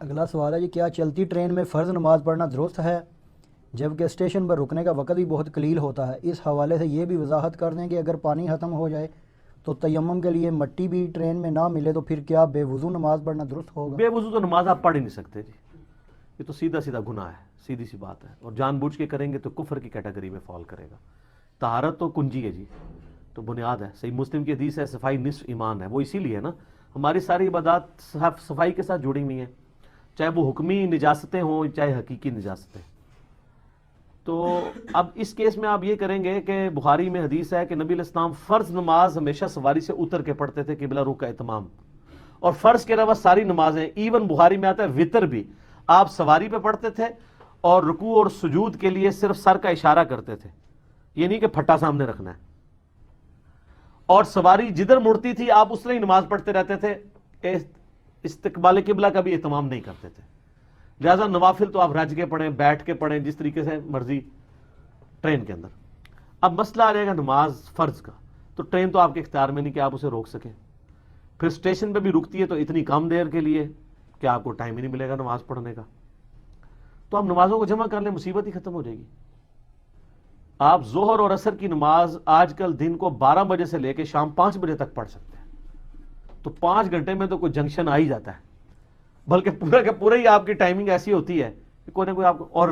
اگلا سوال ہے جی، کیا چلتی ٹرین میں فرض نماز پڑھنا درست ہے جبکہ اسٹیشن پر رکنے کا وقت بھی بہت قلیل ہوتا ہے؟ اس حوالے سے یہ بھی وضاحت کر دیں کہ اگر پانی ختم ہو جائے تو تیمم کے لیے مٹی بھی ٹرین میں نہ ملے تو پھر کیا بے وضو نماز پڑھنا درست ہوگا؟ بے وضو تو نماز آپ پڑھ ہی نہیں سکتے جی، یہ تو سیدھا سیدھا گناہ ہے، سیدھی سی بات ہے، اور جان بوجھ کے کریں گے تو کفر کی کیٹیگری میں فال کرے گا۔ طہارت تو کنجی ہے جی، تو بنیاد ہے۔ صحیح مسلم کی حدیث ہے صفائی نصف ایمان ہے، وہ اسی لیے نا ہماری ساری عبادات صفائی کے ساتھ جڑی ہوئی ہیں، چاہے وہ حکمی نجاستیں ہوں چاہے حقیقی نجاستیں۔ تو اب اس کیس میں آپ یہ کریں گے کہ بخاری میں حدیث ہے کہ نبی علیہ السلام فرض نماز ہمیشہ سواری سے اتر کے پڑھتے تھے قبلہ رخ کا اہتمام، اور فرض کے علاوہ ساری نمازیں، ایون بخاری میں آتا ہے وطر بھی آپ سواری پہ پڑھتے تھے اور رکوع اور سجود کے لیے صرف سر کا اشارہ کرتے تھے، یہ نہیں کہ پھٹا سامنے رکھنا ہے، اور سواری جدھر مڑتی تھی آپ اس طرح ہی نماز پڑھتے رہتے تھے، استقبال قبلہ کا بھی اہتمام نہیں کرتے تھے۔ لہٰذا نوافل تو آپ رج کے پڑھیں، بیٹھ کے پڑھیں، جس طریقے سے مرضی ٹرین کے اندر۔ اب مسئلہ آ جائے گا نماز فرض کا، تو ٹرین تو آپ کے اختیار میں نہیں کہ آپ اسے روک سکیں، پھر اسٹیشن پہ بھی رکتی ہے تو اتنی کم دیر کے لیے کہ آپ کو ٹائم ہی نہیں ملے گا نماز پڑھنے کا، تو آپ نمازوں کو جمع کر لیں، مصیبت ہی ختم ہو جائے گی۔ آپ ظہر اور عصر کی نماز آج کل دن کو 12 بجے سے لے کے شام 5 بجے تک پڑھ سکتے ہیں، تو 5 گھنٹے میں تو کوئی جنکشن آ ہی جاتا ہے، بلکہ پورا کا پورا ہی آپ کی ٹائمنگ ایسی ہوتی ہے کہ کوئی نہ کوئی آپ کو، اور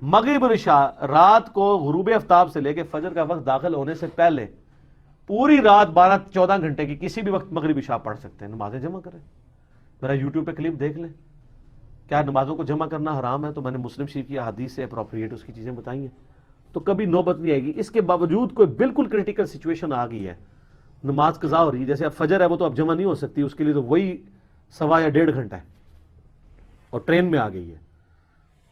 مغرب اور عشاء رات کو غروب آفتاب سے لے کے فجر کا وقت داخل ہونے سے پہلے پوری رات 12-14 گھنٹے کی کسی بھی وقت مغرب عشاء پڑھ سکتے ہیں، نمازیں جمع کریں۔ میرا یوٹیوب پہ کلپ دیکھ لیں، کیا نمازوں کو جمع کرنا حرام ہے؟ تو میں نے مسلم شریف کی حدیث سے اپروپریٹ اس کی چیزیں بتائی ہیں، تو کبھی نوبت نہیں آئے گی۔ اس کے باوجود کوئی بالکل کریٹیکل سچویشن آ گئی ہے، نماز قضا ہو رہی ہے، جیسے اب فجر ہے وہ تو اب جمع نہیں ہو سکتی، اس کے لیے تو وہی 1.25 یا 1.5 گھنٹہ ہے، اور ٹرین میں آ گئی ہے،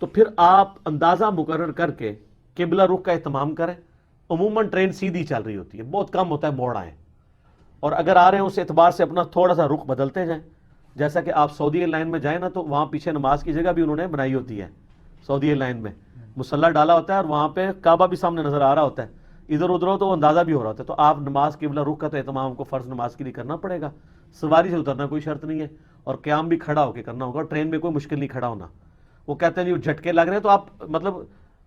تو پھر آپ اندازہ مقرر کر کے قبلہ رخ کا اہتمام کریں۔ عموماً ٹرین سیدھی چل رہی ہوتی ہے، بہت کم ہوتا ہے موڑ آئیں، اور اگر آ رہے ہیں اس اعتبار سے اپنا تھوڑا سا رخ بدلتے جائیں، جیسا کہ آپ سعودی ایئر لائن میں جائیں نا تو وہاں پیچھے نماز کی جگہ بھی انہوں نے بنائی ہوتی ہے، سعودی ایئر لائن میں مصلی ڈالا ہوتا ہے اور وہاں پہ کعبہ بھی سامنے نظر آ رہا ہوتا ہے، ادھر ادھر ہو تو وہ اندازہ بھی ہو رہا ہوتا ہے، تو آپ نماز قبلہ رخ کا تو اہتمام کو فرض نماز کے لیے کرنا پڑے گا۔ سواری سے اترنا کوئی شرط نہیں ہے، اور قیام بھی کھڑا ہو کے کرنا ہوگا، ٹرین میں کوئی مشکل نہیں کھڑا ہونا۔ وہ کہتے ہیں جی جھٹکے لگ رہے ہیں، تو آپ مطلب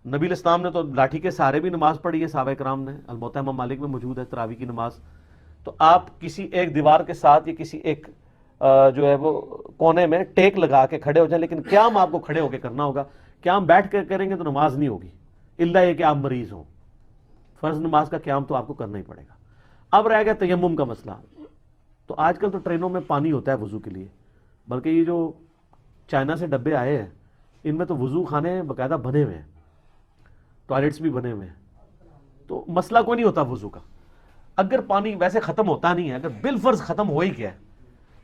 نبی علیہ السلام نے تو لاٹھی کے سہارے بھی نماز پڑھی ہے، صحابہ کرام نے، الموطا امام مالک میں موجود ہے تراویح کی نماز۔ تو آپ کسی ایک دیوار کے ساتھ یا کسی ایک جو ہے وہ کونے میں ٹیک لگا کے کھڑے ہو جائیں، لیکن قیام آپ کو کھڑے ہو کے کرنا ہوگا، قیام بیٹھ کے کریں گے تو نماز نہیں ہوگی، الا یہ کہ آپ مریض ہوں، فرض نماز کا قیام تو آپ کو کرنا ہی پڑے گا۔ اب رہ گیا تیمم کا مسئلہ، تو آج کل تو ٹرینوں میں پانی ہوتا ہے وضو کے لیے، بلکہ یہ جو چائنا سے ڈبے آئے ہیں ان میں تو وضو خانے باقاعدہ بنے ہوئے ہیں، ٹوائلٹس بھی بنے ہوئے ہیں، تو مسئلہ کوئی نہیں ہوتا وضو کا۔ اگر پانی ویسے ختم ہوتا نہیں ہے، اگر بالفرض ختم ہو ہی گیا ہے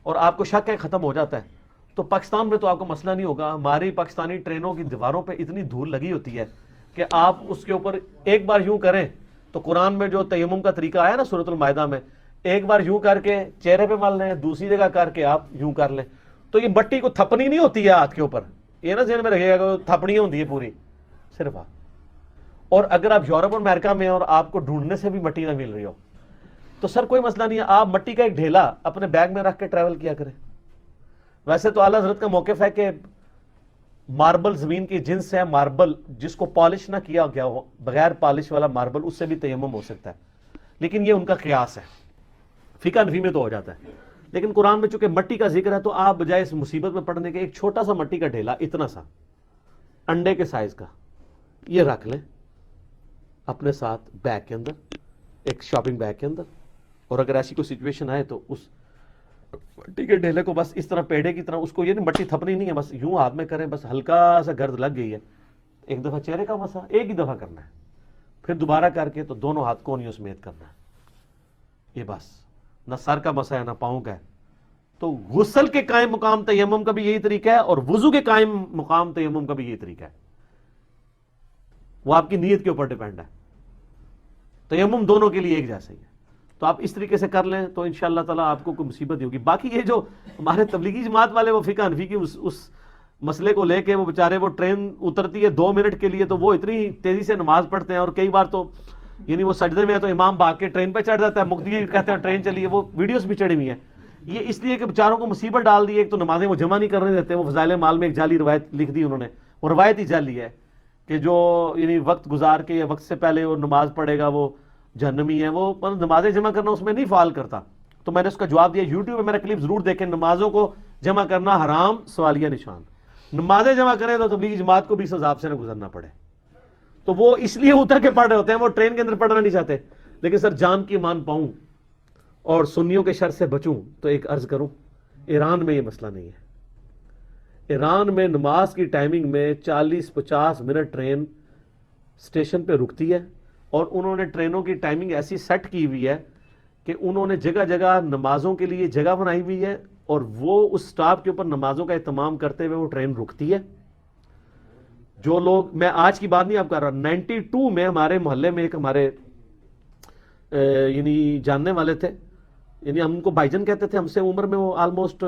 اور آپ کو شک ہے ختم ہو جاتا ہے، تو پاکستان میں تو آپ کو مسئلہ نہیں ہوگا۔ ہماری پاکستانی ٹرینوں کی دیواروں پہ اتنی دھول لگی ہوتی ہے کہ آپ اس کے اوپر ایک بار یوں کریں تو قرآن میں جو تیمم کا طریقہ آیا نا سورۃ المائدہ میں، ایک بار یوں کر کے چہرے پہ مل لیں، دوسری جگہ کر کے آپ یوں کر لیں، تو یہ مٹی کو تھپنی نہیں ہوتی ہے ہاتھ کے اوپر، یہ نا ذہن میں رکھے گا کہ تھپڑیاں ہوتی ہے پوری صرف ہاتھ۔ اور اگر آپ یورپ اور امریکہ میں اور آپ کو ڈھونڈنے سے بھی مٹی نہ مل رہی ہو تو سر کوئی مسئلہ نہیں ہے، آپ مٹی کا ایک ڈھیلا اپنے بیگ میں رکھ کے ٹریول کیا کریں۔ ویسے تو اعلیٰ حضرت کا موقف ہے کہ ماربل زمین کی جنس سے ہے، ماربل جس کو پالش نہ کیا گیا ہو، بغیر پالش والا ماربل، اس سے بھی تیمم ہو سکتا ہے، لیکن یہ ان کا قیاس ہے، فقہ حنفی میں تو ہو جاتا ہے۔ لیکن قرآن میں چونکہ مٹی کا ذکر ہے تو آپ بجائے اس مصیبت میں پڑنے کے ایک چھوٹا سا مٹی کا ڈھیلا، اتنا سا انڈے کے سائز کا، یہ رکھ لیں اپنے ساتھ بیگ کے اندر، ایک شاپنگ بیگ کے اندر، اور اگر ایسی کوئی سچویشن آئے تو اس مٹی کے ڈھیلے کو بس اس طرح پیڑے کی طرح، اس کو یہ نہیں مٹی تھپنی نہیں ہے، بس یوں ہاتھ میں کریں، بس ہلکا سا گرد لگ گئی ہے، ایک دفعہ چہرے کا مسا ایک ہی دفعہ کرنا ہے، پھر دوبارہ کر کے تو دونوں ہاتھ کونیوں سمیت کرنا ہے، یہ بس نہ سر کا مسا ہے نہ پاؤں کا ہے۔ تو غسل کے قائم مقام تیمم کا بھی یہی طریقہ ہے، اور وضو کے قائم مقام تیمم کا بھی یہی طریقہ ہے، وہ آپ کی نیت کے اوپر ڈیپینڈ ہے۔ تیمم دونوں کے لیے ایک جیسا ہی ہے، تو آپ اس طریقے سے کر لیں تو انشاءاللہ تعالیٰ آپ کو کوئی مصیبت نہیں ہوگی۔ باقی یہ جو ہمارے تبلیغی جماعت والے وہ فقہ حنفی کی اس مسئلے کو لے کے وہ بیچارے، وہ ٹرین اترتی ہے 2 منٹ کے لیے تو وہ اتنی تیزی سے نماز پڑھتے ہیں، اور کئی بار تو یعنی وہ سجدے میں ہے تو امام بھاگ کے ٹرین پہ چڑھ جاتا ہے، مقتدی کہتے ہیں ٹرین چلی ہے، وہ ویڈیوز بھی چڑھی ہوئی ہیں یہ اس لیے کہ بیچاروں کو مصیبت ڈال دی. ایک تو نمازیں وہ جمع نہیں کرنے دیتے, وہ فضائل مال میں ایک جعلی روایت لکھ دی انہوں نے, وہ روایت ہی جعلی ہے کہ جو یعنی وقت گزار کے یا وقت سے پہلے وہ نماز پڑھے گا وہ جہنمی ہے. وہ نمازیں جمع کرنا اس میں نہیں فعال کرتا. تو میں نے اس کا جواب دیا, یوٹیوب پہ میرا کلپ ضرور دیکھیں, نمازوں کو جمع کرنا حرام سوالیہ نشان. نمازیں جمع کریں تو تبلیغی جماعت کو بھی اس عذاب سے نہ گزرنا پڑے. تو وہ اس لیے اتر کے پڑھ رہے ہوتے ہیں, وہ ٹرین کے اندر پڑھنا نہیں چاہتے. لیکن سر جان کی مان پاؤں اور سنیوں کے شر سے بچوں تو ایک عرض کروں, ایران میں یہ مسئلہ نہیں ہے. ایران میں نماز کی ٹائمنگ میں 40-50 منٹ ٹرین اسٹیشن پہ رکتی ہے, اور انہوں نے ٹرینوں کی ٹائمنگ ایسی سیٹ کی ہوئی ہے کہ انہوں نے جگہ جگہ نمازوں کے لیے جگہ بنائی ہوئی ہے, اور وہ اس سٹاپ کے اوپر نمازوں کا اہتمام کرتے ہوئے وہ ٹرین رکتی ہے. جو لوگ, میں آج کی بات نہیں آپ کر رہا, 92 میں ہمارے محلے میں ایک ہمارے یعنی جاننے والے تھے, یعنی ہم ان کو بھائی جان کہتے تھے, ہم سے عمر میں وہ آلموسٹ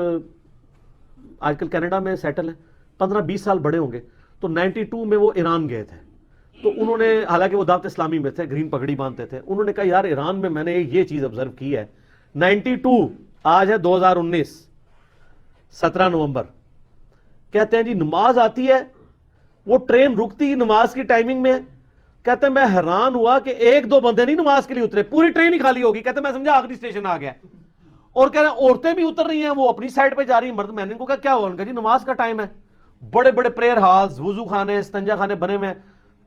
آج کل کینیڈا میں سیٹل ہیں, 15-20 سال بڑے ہوں گے. تو 92 میں وہ ایران گئے تھے. تو انہوں نے, حالانکہ وہ دعوت اسلامی میں تھے, گرین پگڑی باندھتے تھے, انہوں نے کہا یار ایران میں میں نے یہ چیز آبزرو کی ہے. 92, آج ہے 2019 17 نومبر, کہتے ہیں جی نماز آتی ہے, وہ ٹرین رکتی نماز کی ٹائمنگ میں. کہتے ہیں میں حیران ہوا کہ 1-2 بندے نہیں نماز کے لیے اترے, پوری ٹرین ہی خالی ہوگی. کہتے ہیں میں سمجھا آخری اسٹیشن آ گیا. اور کہہ رہے ہیں عورتیں بھی اتر رہی ہیں, وہ اپنی سائڈ پہ جا رہی ہیں, مرد. میں نے ان کو کہا کیا ہوا؟ ان کا جی نماز کا ٹائم ہے. بڑے بڑے پریئر ہالز, وضو خانے, استنجا خانے بنے ہوئے ہیں.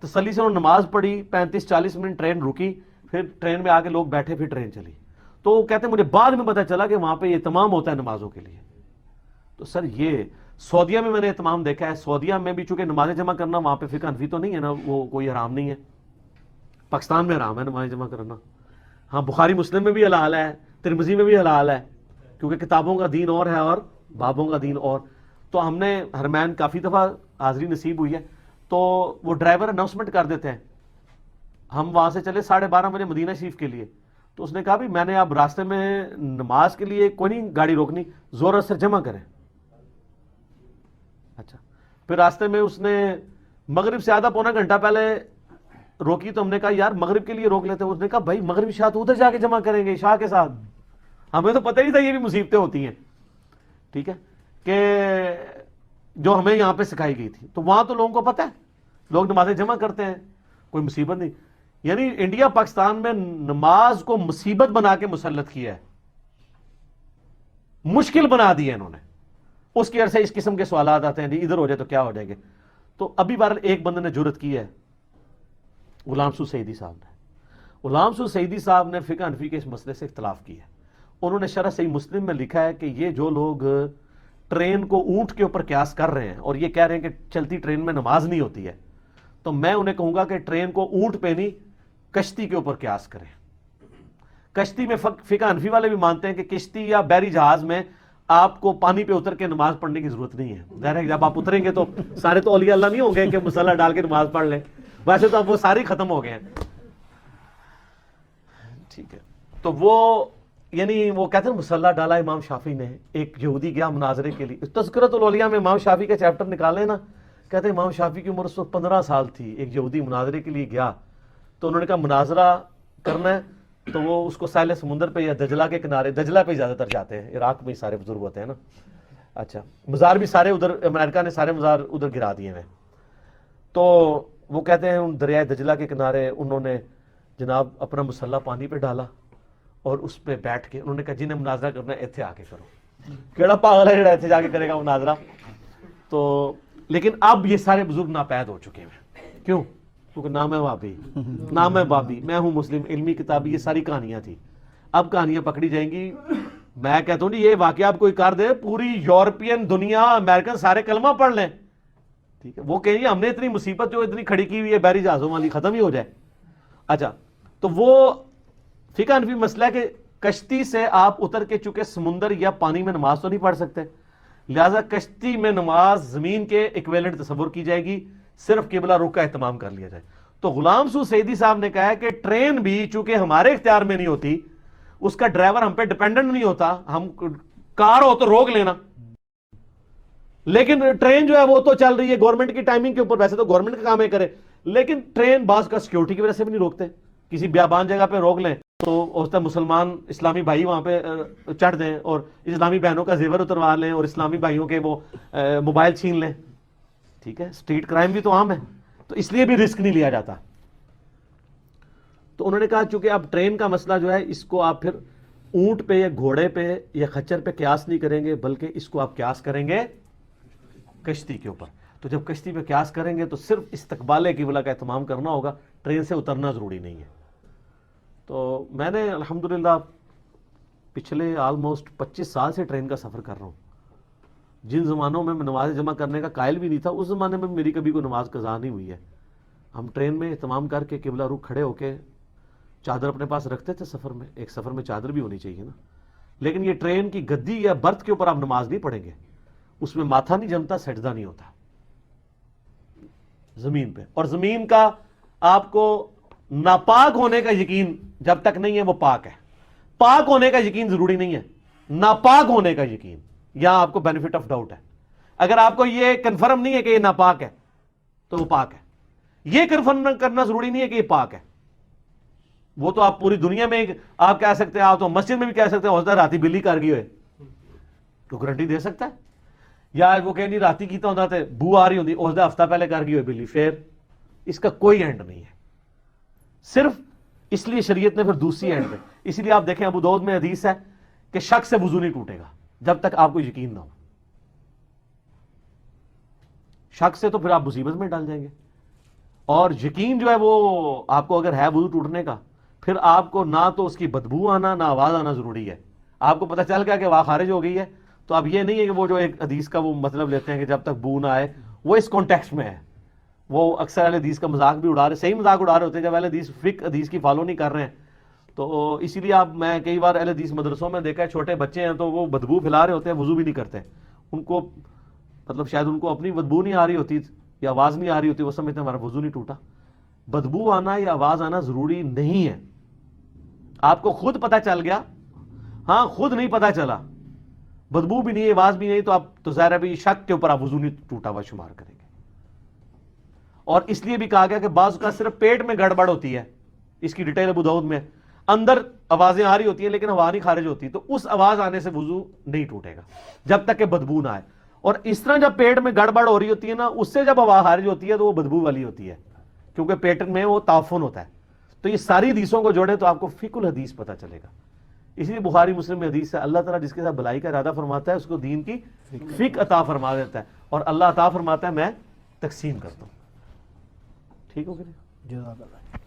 تسلی سے انہوں نے نماز پڑھی, 35-40 منٹ ٹرین رکی, پھر ٹرین میں آ کے لوگ بیٹھے, پھر ٹرین چلی. تو وہ کہتے ہیں مجھے بعد میں پتا چلا کہ وہاں پہ یہ اہتمام ہوتا ہے نمازوں کے لیے. تو سر یہ سعودیہ میں نے اہتمام دیکھا ہے. سعودیہ میں بھی چونکہ نمازیں جمع کرنا وہاں پہ فقہ حنفی تو نہیں ہے نا, وہ کوئی حرام نہیں ہے. پاکستان میں حرام ہے نمازیں جمع کرنا. ہاں بخاری مسلم میں بھی حلال ہے, ترمذی میں بھی حلال ہے, کیونکہ کتابوں کا دین اور ہے اور بابوں کا دین اور. تو ہم نے حرمین کافی دفعہ حاضری نصیب ہوئی ہے. تو وہ ڈرائیور اناؤنسمنٹ کر دیتے ہیں, ہم وہاں سے چلے 12:30 بجے مدینہ شریف کے لیے. تو اس نے کہا بھی میں نے اب راستے میں نماز کے لیے کوئی نہیں گاڑی روکنی, زور اثر جمع کریں. اچھا, پھر راستے میں اس نے مغرب سے آدھا پونا گھنٹہ پہلے روکی. تو ہم نے کہا یار مغرب کے لیے روک لیتے. اس نے کہا بھائی مغرب عشاء تو ادھر جا کے جمع کریں گے عشاء کے ساتھ. ہمیں تو پتہ ہی تھا یہ بھی مصیبتیں ہوتی ہیں, ٹھیک ہے, کہ جو ہمیں یہاں پہ سکھائی گئی تھی. تو وہاں تو لوگوں کو پتہ ہے, لوگ نمازیں جمع کرتے ہیں, کوئی مصیبت نہیں. یعنی انڈیا پاکستان میں نماز کو مصیبت بنا کے مسلط کیا ہے, مشکل بنا دی ہے انہوں نے. اس کی وجہ سے اس قسم کے سوالات آتے ہیں, جی ادھر ہو جائے تو کیا ہو جائے گے. تو ابھی بہرحال ایک بندے نے جرت کی ہے, غلام سعود سعیدی صاحب نے. غلام سعود سعیدی صاحب نے فقہ حنفی کے اس مسئلے سے اختلاف کیا ہے. انہوں نے شرح صحیح مسلم میں لکھا ہے کہ یہ جو لوگ ٹرین کو اونٹ کے اوپر قیاس کر رہے ہیں اور یہ کہہ رہے ہیں کہ چلتی ٹرین میں نماز نہیں ہوتی ہے, تو میں انہیں کہوں گا کہ ٹرین کو اونٹ پہ نہیں کشتی کے اوپر قیاس کریں. کشتی میں فقہ حنفی والے بھی مانتے ہیں کہ کشتی یا بحری جہاز میں آپ کو پانی پہ اتر کے نماز پڑھنے کی ضرورت نہیں ہے. ظاہر ہے جب آپ اتریں گے تو سارے تو اولیاء اللہ نہیں ہوں گے کہ مصالحہ ڈال کے نماز پڑھ لیں, ویسے تو اب وہ سارے ختم ہو گئے ہیں, ٹھیک ہے. تو وہ یعنی وہ کہتے ہیں مصالحہ ڈالا امام شافعی نے. ایک یہودی گیا مناظرے کے لیے, تذکرۃ الاولیاء میں امام شافعی کا چیپٹر نکالے نا, کہتے ہیں امام شافعی کی عمر اس وقت 15 سال تھی. ایک یہودی مناظرے کے لیے گیا, تو انہوں نے کہا مناظرہ کرنا ہے تو وہ اس کو ساحل سمندر پہ یا دجلہ کے کنارے, دجلہ پہ زیادہ تر جاتے ہیں, عراق میں سارے بزرگ ہوتے ہیں نا. اچھا, مزار بھی سارے ادھر, امریکہ نے سارے مزار ادھر گرا دیے ہیں. تو وہ کہتے ہیں ان دریائے دجلہ کے کنارے انہوں نے جناب اپنا مسلح پانی پہ ڈالا اور اس پہ بیٹھ کے انہوں نے کہا جنہیں مناظرہ کرنا ہے ایتھے آ کے کرو. کیڑا پاگل ہے جڑا ایتھے جا کے کرے گا مناظرہ. تو لیکن اب یہ سارے بزرگ ناپید ہو چکے ہیں. کیوں؟ کیونکہ نام ہے بابی, نام ہے بابی, میں ہوں مسلم, علمی کتابی, یہ ساری کہانیاں تھیں. اب کہانیاں پکڑی جائیں گی. میں کہتا ہوں جی یہ واقعہ آپ کوئی کر دے, پوری یورپین دنیا امریکن سارے کلمہ پڑھ لیں, ٹھیک ہے, وہ کہیں گے ہم نے اتنی مصیبت جو اتنی کھڑی کی ہوئی ہے بحری جہازوں والی ختم ہی ہو جائے. اچھا, تو وہ فقہ حنفی مسئلہ ہے کہ کشتی سے آپ اتر کے چونکہ سمندر یا پانی میں نماز تو نہیں پڑھ سکتے, لہٰذا کشتی میں نماز زمین کے ایکویلنٹ تصور کی جائے گی, صرف قبلہ رخ کا اہتمام کر لیا جائے. تو غلام سعود سعیدی صاحب نے کہا ہے کہ ٹرین بھی چونکہ ہمارے اختیار میں نہیں ہوتی, اس کا ڈرائیور ہم پہ ڈیپینڈنٹ نہیں ہوتا, ہم کار ہو تو روک لینا, لیکن ٹرین جو ہے وہ تو چل رہی ہے گورنمنٹ کی ٹائمنگ کے اوپر, ویسے تو گورنمنٹ کا کام ہے کرے, لیکن ٹرین بعض کا سیکیورٹی کی وجہ سے بھی نہیں روکتے, کسی بیابان جگہ پہ روک لیں تو ہوتا ہے مسلمان اسلامی بھائی وہاں پہ چڑھ دیں اور اسلامی بہنوں کا زیور اتروا لیں اور اسلامی بھائیوں کے وہ موبائل چھین لیں. ٹھیک ہے, اسٹریٹ کرائم بھی تو عام ہے, تو اس لیے بھی رسک نہیں لیا جاتا. تو انہوں نے کہا چونکہ اب ٹرین کا مسئلہ جو ہے اس کو آپ پھر اونٹ پہ یا گھوڑے پہ یا خچر پہ قیاس نہیں کریں گے, بلکہ اس کو آپ قیاس کریں گے کشتی کے اوپر. تو جب کشتی پہ قیاس کریں گے تو صرف استقبال قبلہ کا اہتمام کرنا ہوگا, ٹرین سے اترنا ضروری نہیں ہے. تو میں نے الحمدللہ پچھلے آلموسٹ 25 سال سے ٹرین کا سفر کر رہا ہوں. جن زمانوں میں نماز جمع کرنے کا قائل بھی نہیں تھا, اس زمانے میں میری کبھی کوئی نماز قضا نہیں ہوئی ہے. ہم ٹرین میں اہتمام کر کے قبلہ رخ کھڑے ہو کے چادر اپنے پاس رکھتے تھے سفر میں. ایک سفر میں چادر بھی ہونی چاہیے نا. لیکن یہ ٹرین کی گدی یا برتھ کے اوپر آپ نماز نہیں پڑھیں گے, اس میں ماتھا نہیں جمتا, سجدہ نہیں ہوتا زمین پہ. اور زمین کا آپ کو ناپاک ہونے کا یقین جب تک نہیں ہے وہ پاک ہے. پاک ہونے کا یقین ضروری نہیں ہے, ناپاک ہونے کا یقین, یہاں آپ کو بینیفٹ آف ڈاؤٹ ہے. اگر آپ کو یہ کنفرم نہیں ہے کہ یہ ناپاک ہے تو وہ پاک ہے. یہ کنفرم کرنا ضروری نہیں ہے کہ یہ پاک ہے. وہ تو آپ پوری دنیا میں آپ کہہ سکتے ہیں, آپ تو مسجد میں بھی کہہ سکتے ہیں ہوتا ہے راتی بلی کر گئی ہوئے, تو گارنٹی دے سکتا ہے. یا وہ کہ نہیں راتی کیتا ہوتا تھے بو آ رہی ہوتی, اس ہفتہ پہلے کر گئی ہوئے بلی, پھر اس کا کوئی اینڈ نہیں ہے. صرف اس لیے شریعت نے پھر دوسری اینڈ پہ, اس لیے آپ دیکھیں ابو داؤد میں حدیث ہے کہ شک سے وضو نہیں ٹوٹے گا جب تک آپ کو یقین نہ ہو. شک سے تو پھر آپ مصیبت میں ڈال جائیں گے. اور یقین جو ہے وہ آپ کو اگر ہے وضو ٹوٹنے کا, پھر آپ کو نہ تو اس کی بدبو آنا نہ آواز آنا ضروری ہے. آپ کو پتہ چل گیا کہ واہ خارج ہو گئی ہے, تو اب یہ نہیں ہے کہ وہ جو ایک حدیث کا وہ مطلب لیتے ہیں کہ جب تک بو نہ آئے, وہ اس کانٹیکسٹ میں ہے. وہ اکثر اہل حدیث کا مذاق بھی اڑا رہے, صحیح مذاق اڑا رہے ہوتے ہیں جب اہل حدیث فقہ حدیث کی فالو نہیں کر رہے ہیں. تو اسی لیے آپ, میں کئی بار اہل حدیث مدرسوں میں دیکھا ہے چھوٹے بچے ہیں تو وہ بدبو پھیلا رہے ہوتے ہیں, وضو بھی نہیں کرتے. ان کو مطلب شاید ان کو اپنی بدبو نہیں آ رہی ہوتی یا آواز نہیں آ رہی ہوتی, وہ سمجھتے ہیں ہمارا وضو نہیں ٹوٹا. بدبو آنا یا آواز آنا ضروری نہیں ہے. آپ کو خود پتہ چل گیا, ہاں خود نہیں پتہ چلا, بدبو بھی نہیں آواز بھی نہیں, تو آپ تو ظاہر ہے بھی شک کے اوپر آپ وضو نہیں ٹوٹا ہوا شمار کریں گے. اور اس لیے بھی کہا گیا کہ بعض کا صرف پیٹ میں گڑبڑ ہوتی ہے, اس کی ڈیٹیل ابو داؤد میں, اندر آوازیں آ رہی ہوتی ہیں لیکن ہوا نہیں خارج ہوتی, تو اس آواز آنے سے وضو نہیں ٹوٹے گا جب تک کہ بدبو نہ آئے. اور اس طرح جب پیٹ میں گڑبڑ ہو رہی ہوتی ہے نا, اس سے جب آواز خارج ہوتی ہے تو وہ بدبو والی ہوتی ہے, کیونکہ پیٹ میں وہ تعفن ہوتا ہے. تو یہ ساری حدیثوں کو جوڑیں تو آپ کو فقہ الحدیث پتہ چلے گا. اسی لیے بخاری مسلم میں حدیث ہے, اللہ تعالیٰ جس کے ساتھ بھلائی کا ارادہ فرماتا ہے اس کو دین کی فقہ عطا فرما دیتا ہے, اور اللہ عطا فرماتا ہے میں تقسیم کرتا ہوں. ٹھیک ہو گیا. جزاک اللہ.